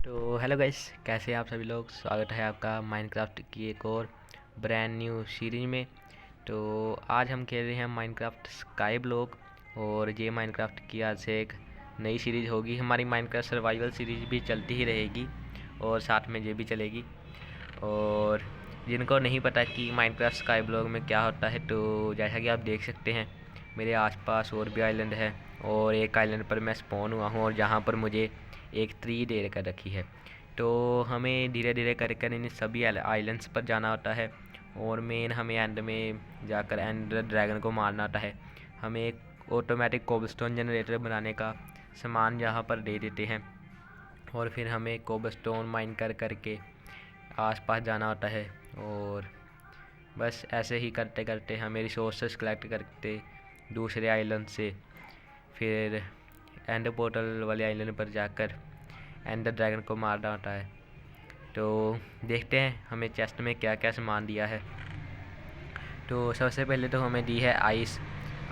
तो hello guys, कैसे हैं आप सभी लोग। स्वागत है आपका माइनक्राफ्ट की एक और ब्रांड न्यू सीरीज में। तो आज हम खेल रहे हैं माइनक्राफ्ट स्काई ब्लॉक, और ये माइनक्राफ्ट की आज से एक नई सीरीज़ होगी। हमारी माइनक्राफ्ट सर्वाइवल सीरीज भी चलती ही रहेगी और साथ में ये भी चलेगी। और जिनको नहीं पता कि माइनक्राफ्ट स्काई ब्लॉक में क्या होता है, तो जैसा कि आप देख सकते हैं मेरे आसपास और भी आइलैंड है, और एक आइलैंड पर मैं स्पॉन हुआ हूँ और जहाँ पर मुझे एक ट्री दे कर रखी है। तो हमें धीरे धीरे कर इन सभी आइलैंड्स पर जाना होता है, और मेन हमें एंड में जाकर एंड ड्रैगन को मारना होता है। हमें एक ऑटोमेटिक कोबलस्टोन जनरेटर बनाने का सामान यहाँ पर दे देते हैं, और फिर हमें कोबलस्टोन माइन करके आसपास जाना होता है। और बस ऐसे ही करते करते हमें रिसोर्सेस कलेक्ट करते दूसरे आइलैंड से, फिर एंड पोर्टल वाले आइलैंड पर जाकर एंड ड्रैगन को मारना होता है। तो देखते हैं हमें चेस्ट में क्या क्या सामान दिया है। तो सबसे पहले तो हमें दी है आइस।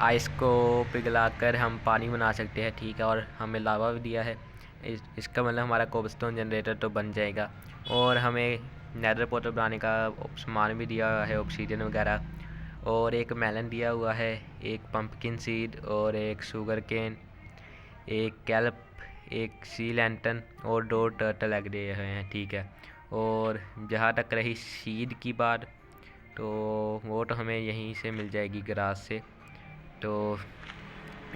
आइस को पिघलाकर हम पानी बना सकते हैं, ठीक है। और हमें लावा भी दिया है। इसका मतलब हमारा कोबलस्टोन जनरेटर तो बन जाएगा। और हमें नेदर पोर्टल बनाने का सामान भी दिया हुआ है, ऑब्सीडियन वगैरह। और एक मेलन दिया हुआ है, एक पंपकिन सीड, और एक शुगर केन, एक कैल्प, एक सी लैंटन, और 2 टर्टल एग दिए हुए हैं, ठीक है। और जहाँ तक रही सीड की बात, तो वो तो हमें यहीं से मिल जाएगी ग्रास से। तो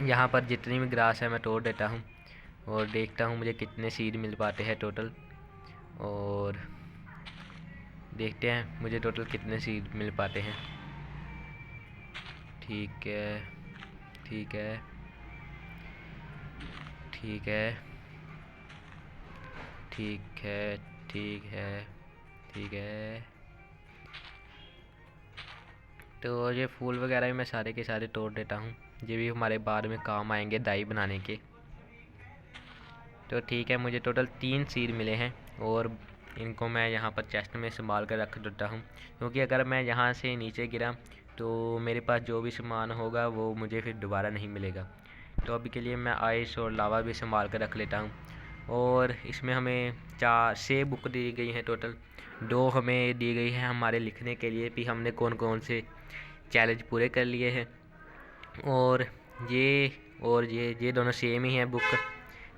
यहाँ पर जितनी भी ग्रास है मैं तोड़ देता हूँ और देखता हूँ मुझे कितने सीड मिल पाते हैं टोटल। और देखते हैं मुझे टोटल कितने सीड मिल पाते हैं। ठीक है, ठीक है, ठीक है, ठीक है, ठीक है, ठीक है। तो ये फूल वगैरह भी मैं सारे के सारे तोड़ देता हूँ, ये भी हमारे बाद में काम आएंगे डाई बनाने के। तो ठीक है, मुझे टोटल 3 सीड मिले हैं, और इनको मैं यहाँ पर चेस्ट में संभाल कर रख देता हूँ, क्योंकि अगर मैं यहाँ से नीचे गिरा तो मेरे पास जो भी सामान होगा वो मुझे फिर दोबारा नहीं मिलेगा। तो अभी के लिए मैं आइस और लावा भी संभाल कर रख लेता हूँ। और इसमें हमें 6 बुक दी गई हैं टोटल। 2 हमें दी गई है हमारे लिखने के लिए भी हमने कौन कौन से चैलेंज पूरे कर लिए हैं। और ये ये दोनों सेम ही हैं बुक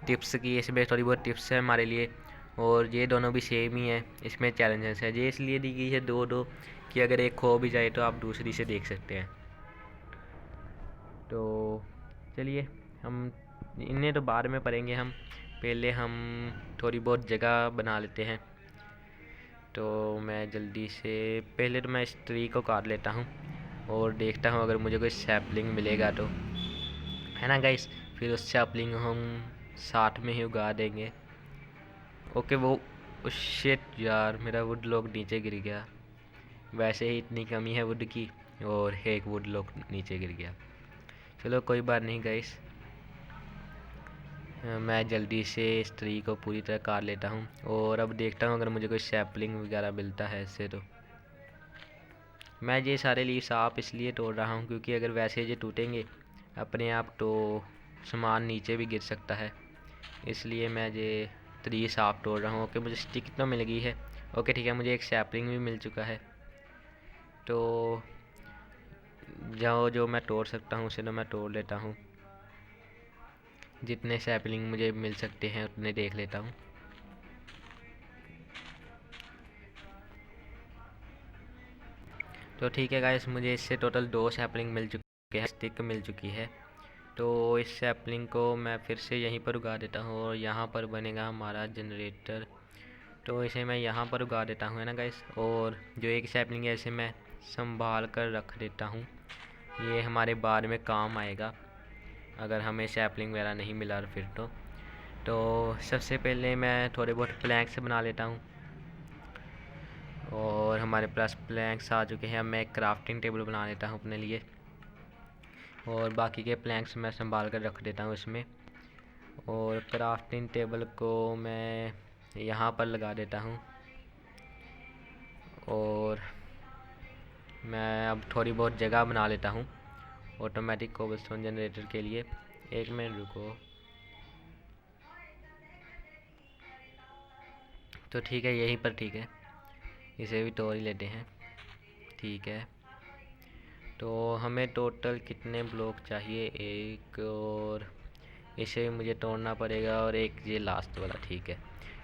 टिप्स की, इसमें थोड़ी बहुत टिप्स है हमारे लिए। और ये दोनों भी सेम ही है, इसमें चैलेंजेस है। ये इसलिए दी गई है 2-2 कि अगर एक खो भी जाए तो आप दूसरी से देख सकते हैं। तो चलिए, हम इन्हें तो बाद में पढ़ेंगे, हम पहले हम थोड़ी बहुत जगह बना लेते हैं। तो मैं जल्दी से पहले तो मैं इस ट्री को काट लेता हूँ और देखता हूँ अगर मुझे कोई सैपलिंग मिलेगा तो, है ना गाइस। फिर उस सैपलिंग को हम साथ में ही उगा देंगे। ओके, वो शिट यार, मेरा वुड लॉक नीचे गिर गया। वैसे ही इतनी कमी है वुड की, और एक वुड लॉक नीचे गिर गया। चलो कोई बात नहीं गाइस, मैं जल्दी से इस ट्री को पूरी तरह काट लेता हूँ और अब देखता हूँ अगर मुझे कोई सैपलिंग वगैरह मिलता है इससे। तो मैं ये सारे लीव्स आप इसलिए तोड़ रहा हूँ क्योंकि अगर वैसे ये टूटेंगे अपने आप तो सामान नीचे भी गिर सकता है, इसलिए मैं ये ट्री साफ तोड़ रहा हूँ। ओके, मुझे स्टिक तो मिल गई है। ओके ठीक है, मुझे एक सैपलिंग भी मिल चुका है। तो जो मैं तोड़ सकता हूँ उसे तो मैं तोड़ लेता हूँ, जितने सैपलिंग मुझे मिल सकते हैं उतने देख लेता हूँ। तो ठीक है गाइस, मुझे इससे टोटल 2 सैपलिंग मिल चुके हैं, स्टिक मिल चुकी है। तो इस सैपलिंग को मैं फिर से यहीं पर उगा देता हूँ और यहाँ पर बनेगा हमारा जनरेटर। तो इसे मैं यहाँ पर उगा देता हूँ, है ना गाइस। और जो एक सैपलिंग है इसे मैं संभाल कर रख देता हूँ, ये हमारे बाद में काम आएगा अगर हमें सैपलिंग वगैरह नहीं मिला फिर तो सबसे पहले मैं थोड़े बहुत प्लैंक्स बना लेता हूँ, और हमारे पास प्लैंक्स आ चुके हैं। मैं एक क्राफ्टिंग टेबल बना लेता हूँ अपने लिए, और बाकी के प्लैंक्स मैं संभाल कर रख देता हूँ इसमें। और क्राफ्टिंग टेबल को मैं यहाँ पर लगा देता हूँ, और मैं अब थोड़ी बहुत जगह बना लेता हूँ ऑटोमेटिक कोबलस्टोन जनरेटर के लिए। 1 मिनट रुको। तो ठीक है, यहीं पर ठीक है, इसे भी तोड़ ही लेते हैं। ठीक है, तो हमें टोटल कितने ब्लॉक चाहिए? एक, और इसे भी मुझे तोड़ना पड़ेगा, और एक ये लास्ट वाला। ठीक है,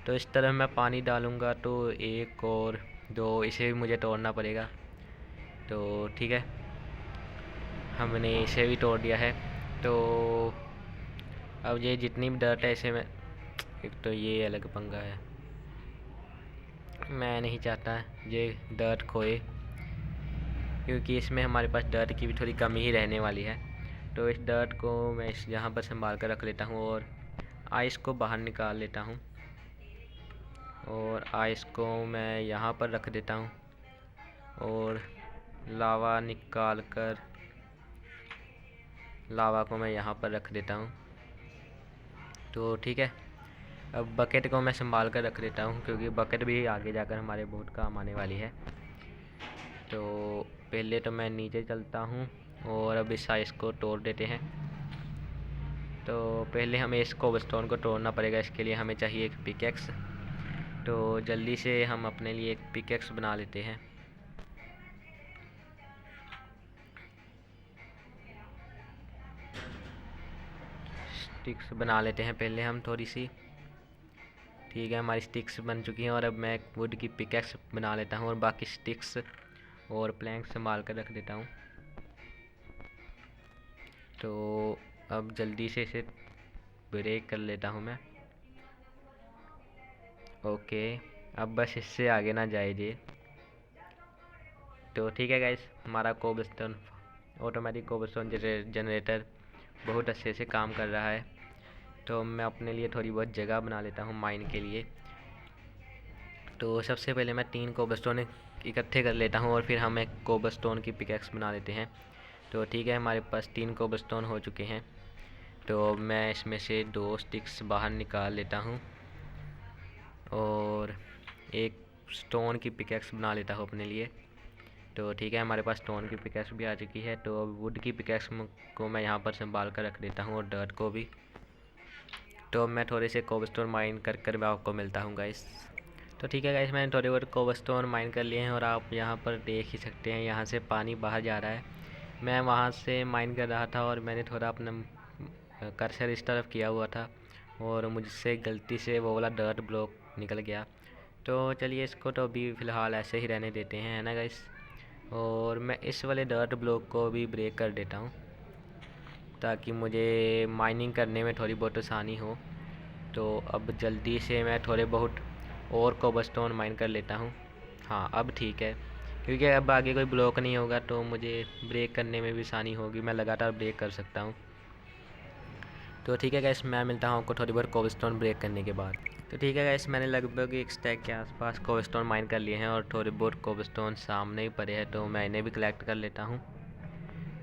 तो इस तरह मैं पानी डालूँगा, तो एक और दो, इसे भी मुझे तोड़ना पड़ेगा। तो ठीक है, हमने इसे भी तोड़ दिया है। तो अब ये जितनी भी डर्ट है इसे मैं, एक तो ये अलग पंगा है, मैं नहीं चाहता ये डर्ट खोए, क्योंकि इसमें हमारे पास डर्ट की भी थोड़ी कमी ही रहने वाली है। तो इस डर्ट को मैं इस यहाँ पर संभाल कर रख लेता हूँ, और आइस को बाहर निकाल लेता हूँ, और आइस को मैं यहाँ पर रख देता हूँ, और लावा निकाल कर लावा को मैं यहाँ पर रख देता हूँ। तो ठीक है, अब बकेट को मैं संभाल कर रख देता हूँ, क्योंकि बकेट भी आगे जाकर हमारे बहुत काम आने वाली है। तो पहले तो मैं नीचे चलता हूँ, और अब इस आइस को तोड़ देते हैं। तो पहले हमें इस कोबलस्टोन को तोड़ना पड़ेगा, इसके लिए हमें चाहिए एक पिकेक्स। तो जल्दी से हम अपने लिए एक पिकेक्स बना लेते हैं। स्टिक्स बना लेते हैं पहले हम थोड़ी सी। ठीक है, हमारी स्टिक्स बन चुकी हैं, और अब मैं एक वुड की पिकेक्स बना लेता हूँ, और बाकी स्टिक्स और प्लैंक संभाल कर रख देता हूँ। तो अब जल्दी से इसे ब्रेक कर लेता हूँ मैं। ओके, अब बस इससे आगे ना जाए ये। तो ठीक है गाइस, हमारा कोबलस्टोन ऑटोमेटिक कोबलस्टोन जनरेटर बहुत अच्छे से काम कर रहा है। तो मैं अपने लिए थोड़ी बहुत जगह बना लेता हूँ माइन के लिए। तो सबसे पहले मैं 3 कोबलस्टोन इकट्ठे कर लेता हूँ, और फिर हम एक कोबलस्टोन की पिकेक्स बना लेते हैं। तो ठीक है, हमारे पास 3 कोबलस्टोन हो चुके हैं। तो मैं इसमें से 2 स्टिक्स बाहर निकाल लेता हूँ, और एक स्टोन की पिकेक्स बना लेता हूँ अपने लिए। तो ठीक है, हमारे पास स्टोन की पिकेक्स भी आ चुकी है। तो अब वुड की पिकेक्स को मैं यहाँ पर संभाल कर रख देता हूँ, और डर्ट को भी। तो मैं थोड़े से कोबलस्टोन माइन कर मैं आपको मिलता हूँ गाइस। तो ठीक है गाइस, मैंने थोड़े बहुत कोबलस्टोन माइन कर लिए हैं, और आप यहाँ पर देख ही सकते हैं यहाँ से पानी बाहर जा रहा है। मैं वहाँ से माइन कर रहा था, और मैंने थोड़ा अपना कर्सर इस तरफ किया हुआ था, और मुझसे गलती से वो वाला डर्ट ब्लॉक निकल गया। तो चलिए, इसको तो अभी फ़िलहाल ऐसे ही रहने देते हैं, है ना गाइस। और मैं इस वाले डर्ट ब्लॉक को भी ब्रेक कर देता हूँ, ताकि मुझे माइनिंग करने में थोड़ी बहुत आसानी हो। तो अब जल्दी से मैं थोड़े बहुत और कोबलस्टोन माइन कर लेता हूँ। हाँ, अब ठीक है, क्योंकि अब आगे कोई ब्लॉक नहीं होगा, तो मुझे ब्रेक करने में भी आसानी होगी, मैं लगातार ब्रेक कर सकता हूँ। तो ठीक है गैस, मैं मिलता हूँ आपको थोड़ी बहुत कोबलस्टोन ब्रेक करने के बाद। तो ठीक है गैस, मैंने लगभग एक स्टैक के आसपास कोबलस्टोन माइन कर लिए हैं, और थोड़े बहुत कोबलस्टोन सामने ही पड़े हैं, तो मैं इन्हें भी कलेक्ट कर लेता हूँ।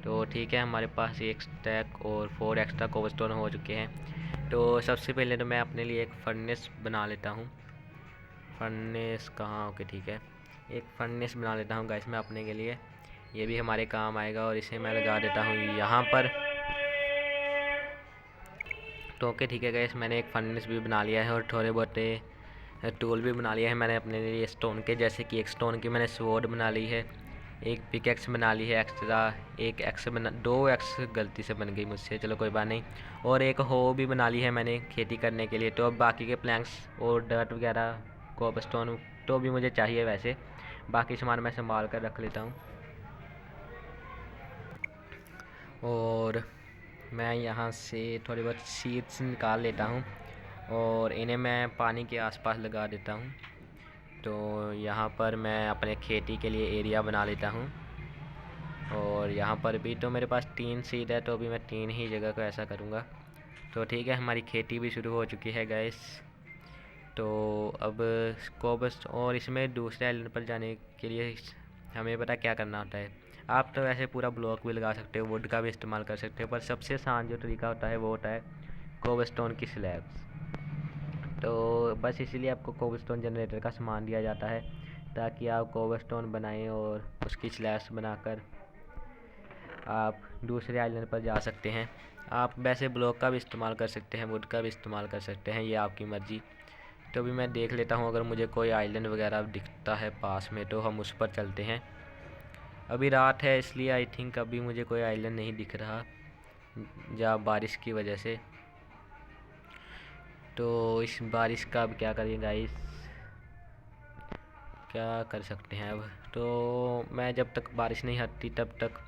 तो ठीक है, हमारे पास एक स्टैक और 4 एक्स्ट्रा कोबलस्टोन हो चुके हैं। तो सबसे पहले तो मैं अपने लिए एक फर्नेस बना लेता हूँ। फर्नेस कहाँ? ओके ठीक है, एक फर्नेस बना लेता हूँ गाइस मैं अपने के लिए, ये भी हमारे काम आएगा, और इसे मैं लगा देता हूँ यहाँ पर। तो ओके ठीक है गाइस, मैंने एक फर्नेस भी बना लिया है, और थोड़े बहुत टूल भी बना लिया है मैंने अपने लिए स्टोन के, जैसे कि एक स्टोन की मैंने स्वॉर्ड बना ली है, एक पिकेक्स बना ली है एक्स्ट्रा, एक एक्स बना, 2 एक्स गलती से बन गई मुझसे, चलो कोई बात नहीं, और एक हो भी बना ली है मैंने खेती करने के लिए। तो अब बाकी के प्लैंक्स और डर्ट वगैरह कोबलस्टोन तो भी मुझे चाहिए वैसे, बाकी सामान मैं संभाल कर रख लेता हूँ। और मैं यहाँ से थोड़ी बहुत सीड्स निकाल लेता हूँ, और इन्हें मैं पानी के आसपास लगा देता हूँ। तो यहाँ पर मैं अपने खेती के लिए एरिया बना लेता हूँ, और यहाँ पर भी तो मेरे पास 3 सीड है, तो अभी मैं 3 ही जगह को ऐसा करूँगा। तो ठीक है, हमारी खेती भी शुरू हो चुकी है गैस। तो अब कोबस, और इसमें दूसरे आइलैंड पर जाने के लिए हमें पता क्या करना होता है। आप तो वैसे पूरा ब्लॉक भी लगा सकते हो, वुड का भी इस्तेमाल कर सकते हो, पर सबसे आसान जो तरीका होता है वो होता है कोबलस्टोन की स्लैब्स। तो बस इसीलिए आपको कोबलस्टोन जनरेटर का सामान दिया जाता है, ताकि आप कोबलस्टोन बनाएं, और उसकी स्लैब्स बनाकर आप दूसरे आइलैंड पर जा सकते हैं। आप वैसे ब्लॉक का भी इस्तेमाल कर सकते हैं, वुड का भी इस्तेमाल कर सकते हैं, ये आपकी मर्ज़ी। तो अभी मैं देख लेता हूँ, अगर मुझे कोई आइलैंड वगैरह दिखता है पास में तो हम उस पर चलते हैं। अभी रात है इसलिए आई थिंक अभी मुझे कोई आइलैंड नहीं दिख रहा, या बारिश की वजह से। तो इस बारिश का अब क्या करें गाइस, क्या कर सकते हैं अब। तो मैं जब तक बारिश नहीं हटती तब तक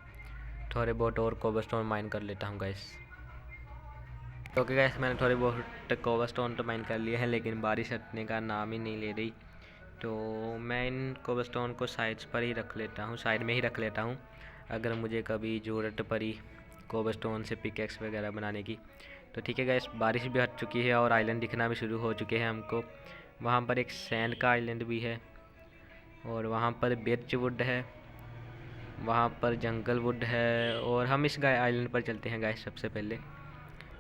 थोड़े बहुत और कोबलस्टोन माइन कर लेता हूँ गाइस। ओके गाइस, मैंने थोड़े बहुत कोबलस्टोन तो माइन कर लिए हैं, लेकिन बारिश हटने का नाम ही नहीं ले रही। तो मैं इन कोबलस्टोन को साइड्स पर ही रख लेता हूँ, साइड में ही रख लेता हूँ, अगर मुझे कभी ज़रूरत पड़ी कोबलस्टोन से पिकेक्स वगैरह बनाने की। तो ठीक है गाइस, बारिश भी हट चुकी है और आइलैंड दिखना भी शुरू हो चुके हैं हमको। वहाँ पर एक सैंड का आइलैंड भी है, और वहाँ पर बिर्च वुड है, वहाँ पर जंगल वुड है, और हम इस आइलैंड पर चलते हैं गाइस सबसे पहले।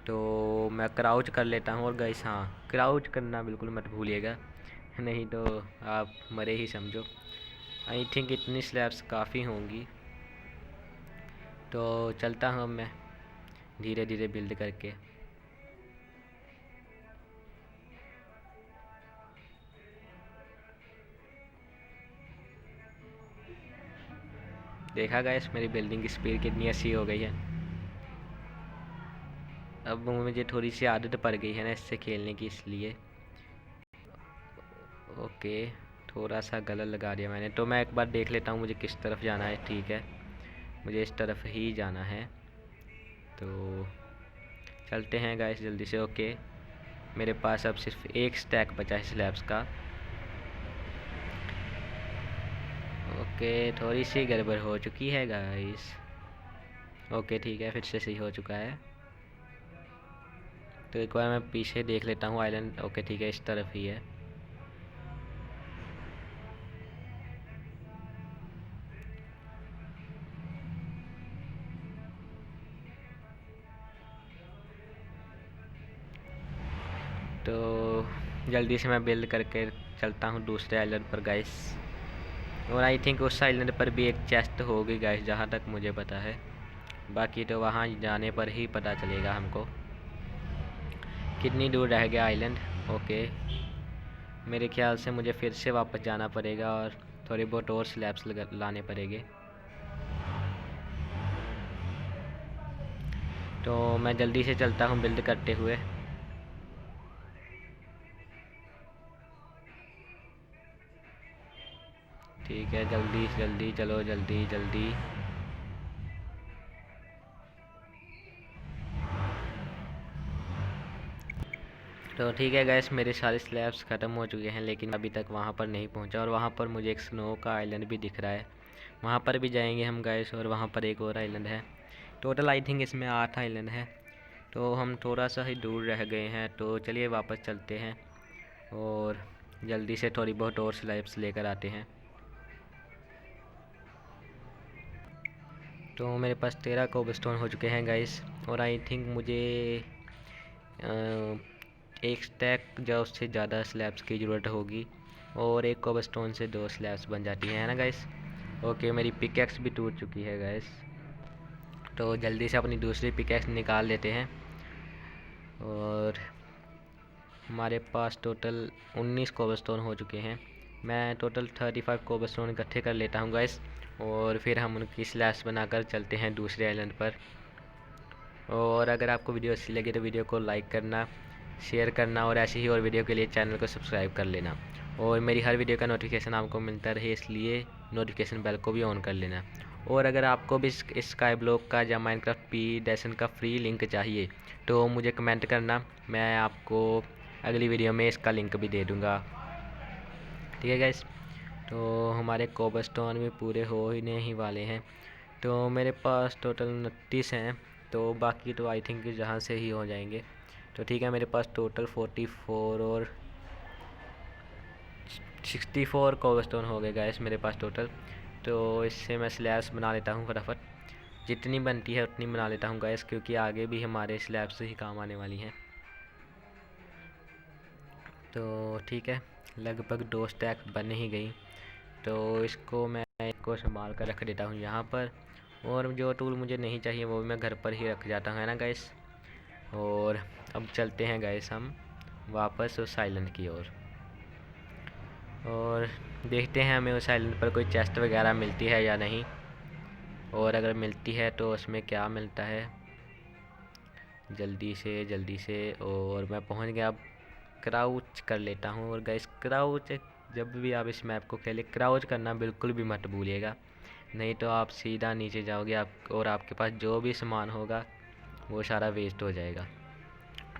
तो मैं क्राउच कर लेता हूँ, और गाइस हाँ, क्राउच करना बिल्कुल मत भूलिएगा, नहीं तो आप मरे ही समझो। आई थिंक इतनी स्लैब्स काफ़ी होंगी। तो चलता हूँ मैं धीरे धीरे बिल्ड करके। देखा गाइस मेरी बिल्डिंग की स्पीड कितनी अच्छी हो गई है। अब मुझे थोड़ी सी आदत पड़ गई है ना इससे खेलने की, इसलिए। ओके, थोड़ा सा गलत लगा दिया मैंने। तो मैं एक बार देख लेता हूँ मुझे किस तरफ जाना है। ठीक है, मुझे इस तरफ ही जाना है, तो चलते हैं गाइस जल्दी से। ओके, मेरे पास अब सिर्फ एक स्टैक बचा है स्लैब्स का। ओके, थोड़ी सी गड़बड़ हो चुकी है गाइस। ओके ठीक है, फिर से सही हो चुका है। तो एक बार मैं पीछे देख लेता हूँ आइलैंड। ओके ठीक है, इस तरफ ही है। तो जल्दी से मैं बिल्ड करके चलता हूँ दूसरे आइलैंड पर गाइस। और आई थिंक उस आइलैंड पर भी एक चेस्ट होगी गाइस, जहाँ तक मुझे पता है। बाकी तो वहाँ जाने पर ही पता चलेगा हमको कितनी दूर रह गया आइलैंड। ओके, मेरे ख्याल से मुझे फिर से वापस जाना पड़ेगा और थोड़ी बहुत और स्लैब्स लाने पड़ेंगे। तो मैं जल्दी से चलता हूँ बिल्ड करते हुए। ठीक है, जल्दी जल्दी चलो, जल्दी जल्दी। तो ठीक है गैस, मेरे सारे स्लैब्स ख़त्म हो चुके हैं, लेकिन अभी तक वहाँ पर नहीं पहुँचा। और वहाँ पर मुझे एक स्नो का आइलैंड भी दिख रहा है, वहाँ पर भी जाएंगे हम गैस। और वहाँ पर एक और आइलैंड है। टोटल आई थिंक इसमें 8 आइलैंड है। तो हम थोड़ा सा ही दूर रह गए हैं, तो चलिए वापस चलते हैं और जल्दी से थोड़ी बहुत और स्लैब्स लेकर आते हैं। तो मेरे पास 13 कोबलस्टोन हो चुके हैं गाइस, और आई थिंक मुझे एक स्टैक या उससे ज़्यादा स्लैब्स की ज़रूरत होगी, और एक कोबलस्टोन से 2 स्लैब्स बन जाती हैं, है ना गाइस। ओके, मेरी पिकैक्स भी टूट चुकी है गाइस, तो जल्दी से अपनी दूसरी पिकैक्स निकाल लेते हैं। और हमारे पास टोटल 19 कोबलस्टोन हो चुके हैं। मैं टोटल 35 कोबलस्टोन इकट्ठे कर लेता हूँ गाइस, और फिर हम उनकी स्लैब्स बनाकर चलते हैं दूसरे आइलैंड पर। और अगर आपको वीडियो अच्छी लगे तो वीडियो को लाइक करना, शेयर करना, और ऐसी ही और वीडियो के लिए चैनल को सब्सक्राइब कर लेना। और मेरी हर वीडियो का नोटिफिकेशन आपको मिलता रहे, इसलिए नोटिफिकेशन बेल को भी ऑन कर लेना। और अगर आपको भी इस स्काई ब्लॉक का या माइनक्राफ्ट पी का फ्री लिंक चाहिए तो मुझे कमेंट करना, मैं आपको अगली वीडियो में इसका लिंक भी दे दूँगा। ठीक है गाइस, तो हमारे कोबलस्टोन भी पूरे होने ही वाले हैं। तो मेरे पास टोटल 29 हैं, तो बाकी तो आई थिंक जहाँ से ही हो जाएंगे। तो ठीक है, मेरे पास टोटल 44 और 64 कोबलस्टोन हो गए गाइस मेरे पास टोटल। तो इससे मैं स्लैब्स बना लेता हूँ फटाफट, जितनी बनती है उतनी बना लेता हूँ गाइस, क्योंकि आगे भी हमारे स्लैब्स ही काम आने वाली हैं। तो ठीक है, लगभग 2 स्टैक बन ही गई। तो इसको मैं को संभाल कर रख देता हूँ यहाँ पर, और जो टूल मुझे नहीं चाहिए वो भी मैं घर पर ही रख जाता हूँ, है ना गाइस। और अब चलते हैं गाइस हम वापस उस आइलैंड की ओर। और देखते हैं हमें उस आइलैंड पर कोई चेस्ट वगैरह मिलती है या नहीं, और अगर मिलती है तो उसमें क्या मिलता है। जल्दी से और मैं पहुंच गया। अब क्राउच कर लेता हूं। और गाइस क्राउच, जब भी आप इस मैप को खेलें क्राउच करना बिल्कुल भी मत भूलिएगा, नहीं तो आप सीधा नीचे जाओगे और आपके पास जो भी सामान होगा वो सारा वेस्ट हो जाएगा।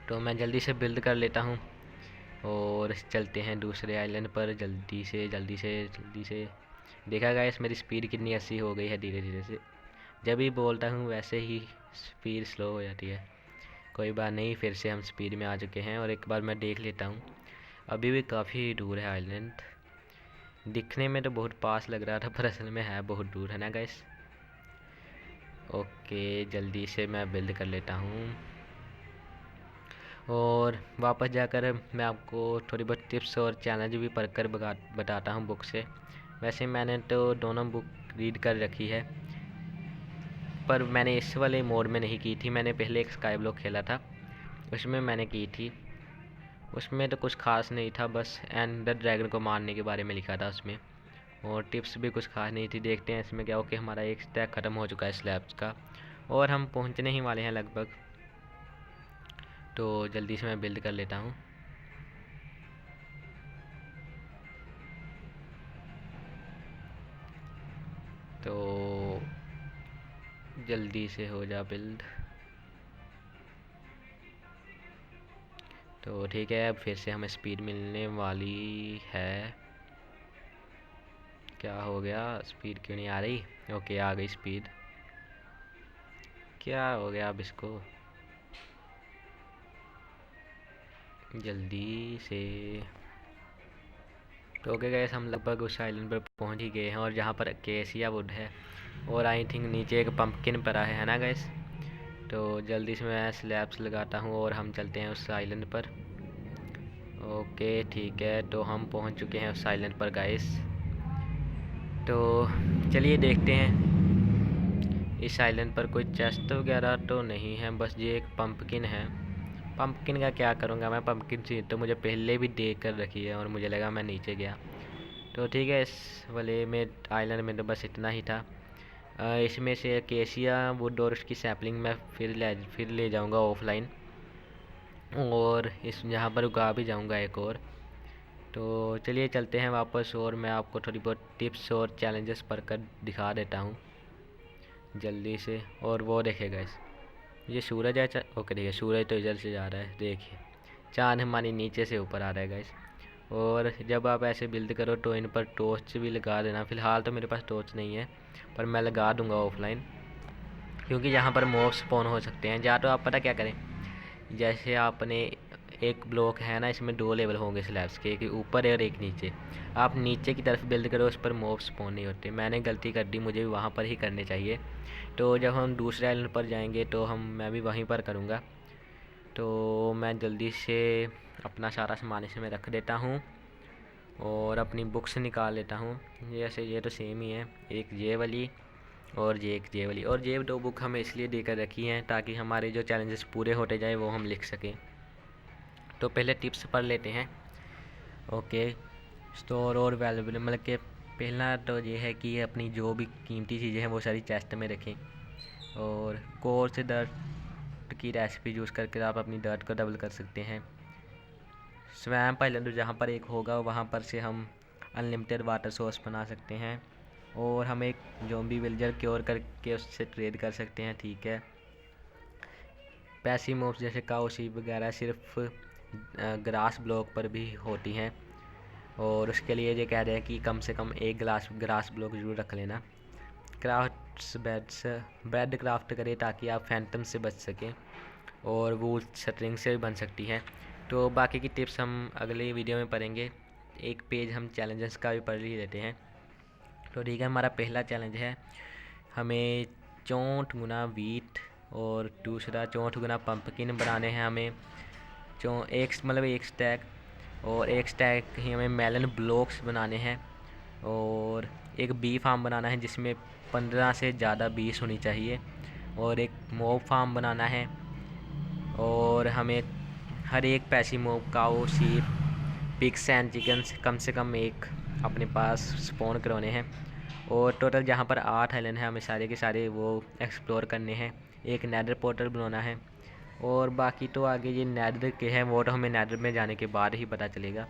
तो मैं जल्दी से बिल्ड कर लेता हूँ और चलते हैं दूसरे आइलैंड पर जल्दी से। देखा गाइस मेरी स्पीड कितनी अच्छी हो गई है धीरे धीरे से। जब भी बोलता हूँ वैसे ही स्पीड स्लो हो जाती है। कोई बात नहीं, फिर से हम स्पीड में आ चुके हैं और एक बार मैं देख लेता हूँ। अभी भी काफ़ी दूर है आइलैंड। दिखने में तो बहुत पास लग रहा था पर असल में है बहुत दूर, है ना गाइस। ओके, जल्दी से मैं बिल्ड कर लेता हूँ और वापस जाकर मैं आपको थोड़ी बहुत टिप्स और चैलेंज भी पढ़कर बताता हूँ बुक से। वैसे मैंने तो दोनों बुक रीड कर रखी है, पर मैंने इस वाले मोड में नहीं की थी। मैंने पहले एक स्काई ब्लॉक खेला था, उसमें मैंने की थी। उसमें तो कुछ खास नहीं था, बस एंडर ड्रैगन को मारने के बारे में लिखा था उसमें, और टिप्स भी कुछ खास नहीं थी। देखते हैं इसमें क्या हो कि हमारा एक स्टैक ख़त्म हो चुका है स्लैब्स का और हम पहुंचने ही वाले हैं लगभग। तो जल्दी से मैं बिल्ड कर लेता हूँ। तो जल्दी से हो जा बिल्ड। तो ठीक है, अब फिर से हमें स्पीड मिलने वाली है। क्या हो गया, स्पीड क्यों नहीं आ रही। ओके, आ गई स्पीड। क्या हो गया अब इसको, जल्दी से। तो ओके गैस, हम लगभग उस आइलैंड पर पहुंच ही गए हैं और जहाँ पर केसिया वुड है और आई थिंक नीचे एक पंपकिन पड़ा है ना गैस। तो जल्दी से मैं स्लैब्स लगाता हूँ और हम चलते हैं उस आइलैंड पर। ओके ठीक है, तो हम पहुँच चुके हैं उस आइलैंड पर गाइस। तो चलिए देखते हैं इस आइलैंड पर कोई चेस्ट वगैरह तो नहीं है, बस ये एक पंपकिन है। पंपकिन का क्या करूँगा मैं, पंपकिन सीड तो मुझे पहले भी देख कर रखी है और मुझे लगा मैं नीचे गया। तो ठीक है, इस वाले में आइलैंड में तो बस इतना ही था। इसमें से केसिया वुड और उसकी सैपलिंग मैं फिर ले जाऊंगा ऑफलाइन, और इस यहाँ पर उगा भी जाऊंगा एक और। तो चलिए चलते हैं वापस और मैं आपको थोड़ी बहुत टिप्स और चैलेंजेस पढ़कर दिखा देता हूँ जल्दी से। और वो देखेगा इस ये सूरज है। ओके देखिए, सूरज तो इधर से जा रहा है, देखिए चाँद हमारे नीचे से ऊपर आ रहा है गाइस। और जब आप ऐसे बिल्ड करो तो इन पर टॉर्च भी लगा देना। फ़िलहाल तो मेरे पास टॉर्च नहीं है, पर मैं लगा दूंगा ऑफलाइन, क्योंकि यहाँ पर मॉब स्पॉन हो सकते हैं। या तो आप पता क्या करें, जैसे आपने एक ब्लॉक है ना, इसमें 2 लेवल होंगे स्लैब्स के, एक ऊपर और एक नीचे। आप नीचे की तरफ बिल्ड करो, उस पर मॉब स्पॉन नहीं होते। मैंने गलती कर दी, मुझे भी वहाँ पर ही करने चाहिए। तो जब हम दूसरे आइलैंड पर जाएंगे तो मैं भी वहीं पर करूँगा। तो मैं जल्दी से अपना सारा सामान इसमें रख देता हूँ और अपनी बुक्स निकाल लेता हूँ। जैसे ये तो सेम ही है, एक ये वाली और ये वाली। और ये 2 बुक हमें इसलिए देकर रखी हैं ताकि हमारे जो चैलेंजेस पूरे होते जाए वो हम लिख सकें। तो पहले टिप्स पढ़ लेते हैं। ओके, स्टोर और वैल्यूएबल, मतलब कि पहला तो ये है कि अपनी जो भी कीमती चीज़ें हैं वो सारी चेस्ट में रखें। और कोर्स डर्ट की रेसिपी यूज़ करके आप अपनी डर्ट को डबल कर सकते हैं। स्वैम्प आइलैंड जहाँ पर एक होगा वहाँ पर से हम अनलिमिटेड वाटर सोर्स बना सकते हैं, और हम एक ज़ॉम्बी विलेजर क्योर करके उससे ट्रेड कर सकते हैं। ठीक है, पैसिव मूव्स जैसे काऊ शीप वगैरह सिर्फ ग्रास ब्लॉक पर भी होती हैं, और उसके लिए ये कह रहे हैं कि कम से कम एक ग्रास ब्लॉक ज़रूर रख लेना। क्राफ्ट्स बेड क्राफ्ट करें ताकि आप फैंटम से बच सकें, और वूल स्ट्रिंग से भी बन सकती हैं। तो बाकी की टिप्स हम अगले वीडियो में पढ़ेंगे। एक पेज हम चैलेंजेस का भी पढ़ ही लेते हैं। तो ठीक है, हमारा पहला चैलेंज है, हमें 64 गुना वीट और दूसरा 64 गुना पंपकिन बनाने हैं। हमें एक स्टैक, और एक स्टैक ही हमें मेलन ब्लॉक्स बनाने हैं, और एक बी फार्म बनाना है जिसमें 15 से ज़्यादा बीस होनी चाहिए, और एक मॉब फार्म बनाना है। और हमें हर एक passive mob cow sheep pigs and chickens कम से कम एक अपने पास स्पॉन करवाने हैं। और टोटल जहाँ पर 8 आइलैंड हैं, हमें सारे के सारे वो एक्सप्लोर करने हैं। एक नेदर पोर्टल बनाना है, और बाकी तो आगे ये नेदर के हैं वो तो हमें नेदर में जाने के बाद ही पता चलेगा।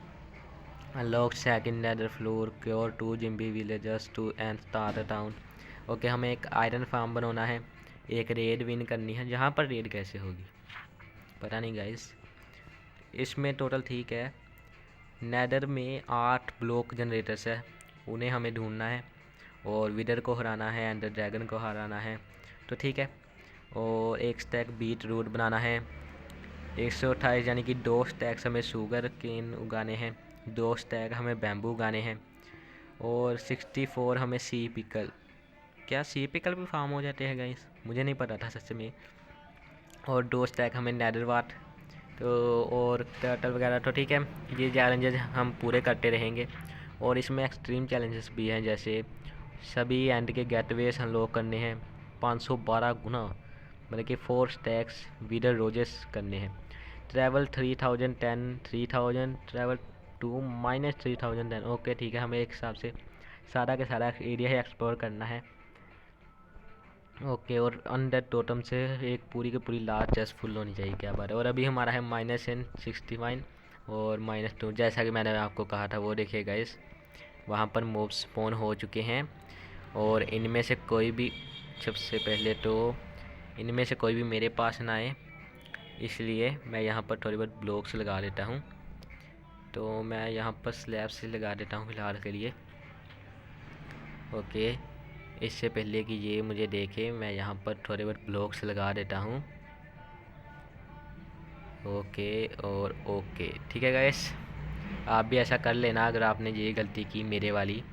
Unlock second nether floor, cure 2 zombie villagers to and start town. Okay, हमें एक आयरन फार्म बनाना है, एक रेड विन करनी है। जहाँ पर रेड कैसे होगी पता नहीं गाइस। इसमें टोटल ठीक है, नेदर में 8 ब्लॉक जनरेटर्स है, उन्हें हमें ढूंढना है और विदर को हराना है, एंडर ड्रैगन को हराना है, तो ठीक है। और एक स्टैक बीट रूट बनाना है। 128 यानी कि 2 स्टैक्स हमें शुगर केन उगाने हैं, 2 स्टैक हमें बैम्बू उगाने हैं। और 64 हमें सी पिकल, क्या सी पिकल भी फार्म हो जाते हैं गाइस, मुझे नहीं पता था सच में। और 2 स्टैक हमें नेदर वाट, तो और टर्टल वगैरह, तो ठीक है। ये चैलेंजेस हम पूरे करते रहेंगे। और इसमें एक्सट्रीम चैलेंजेस भी हैं, जैसे सभी एंड के गेटवेज अनलॉक करने हैं 512 गुना, मतलब कि 4 स्टैक्स विदर रोजेस करने हैं। Travel 3010, 3000 travel to -3010। ओके ठीक है, हमें एक हिसाब से सारा के सारा एरिया ही एक्सप्लोर करना है। ओके, और अनडेड टोटम से एक पूरी की पूरी लास्ट चेस्ट फुल होनी चाहिए, क्या बात है। और अभी हमारा है -69 और -2, जैसा कि मैंने आपको कहा था वो देखिए गाइस, वहाँ पर मोब स्पॉन हो चुके हैं। और इनमें से कोई भी, सबसे पहले तो इनमें से कोई भी मेरे पास ना आए, इसलिए मैं यहाँ पर थोड़ी बहुत ब्लॉक्स लगा देता हूँ। तो मैं यहाँ पर स्लैब से लगा देता हूँ फ़िलहाल के लिए। ओके, इससे पहले कि ये मुझे देखे मैं यहाँ पर थोड़े बहुत ब्लॉक्स लगा देता हूँ। ओके और ओके, ठीक है गाइस, आप भी ऐसा कर लेना अगर आपने ये गलती की मेरे वाली,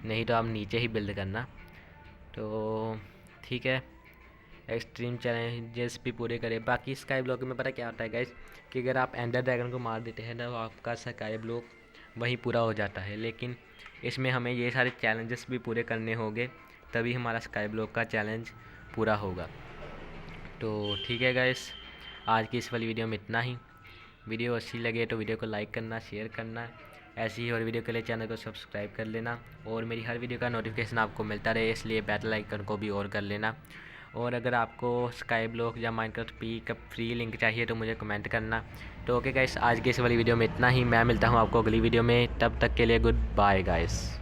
नहीं तो आप नीचे ही बिल्ड करना। तो ठीक है, एक्सट्रीम चैलेंजेस भी पूरे करें। बाकी स्काई ब्लॉक में पता क्या होता है गाइस, कि अगर आप एंडर ड्रैगन को मार देते हैं तो आपका स्काई ब्लॉक वहीं पूरा हो जाता है। लेकिन इसमें हमें ये सारे चैलेंजेस भी पूरे करने होंगे, तभी हमारा स्काई ब्लॉक का चैलेंज पूरा होगा। तो ठीक है गाइस, आज की इस वाली वीडियो में इतना ही। वीडियो अच्छी लगे तो वीडियो को लाइक करना, शेयर करना, ऐसी ही और वीडियो के लिए चैनल को सब्सक्राइब कर लेना। और मेरी हर वीडियो का नोटिफिकेशन आपको मिलता रहे, इसलिए बेल आइकन को भी और कर लेना। और अगर आपको स्काई ब्लॉक या माइनक्राफ्ट पी का फ्री लिंक चाहिए तो मुझे कमेंट करना। तो ओके गाइस, आज की इस वाली वीडियो में इतना ही। मैं मिलता हूँ आपको अगली वीडियो में, तब तक के लिए गुड बाय गाइस।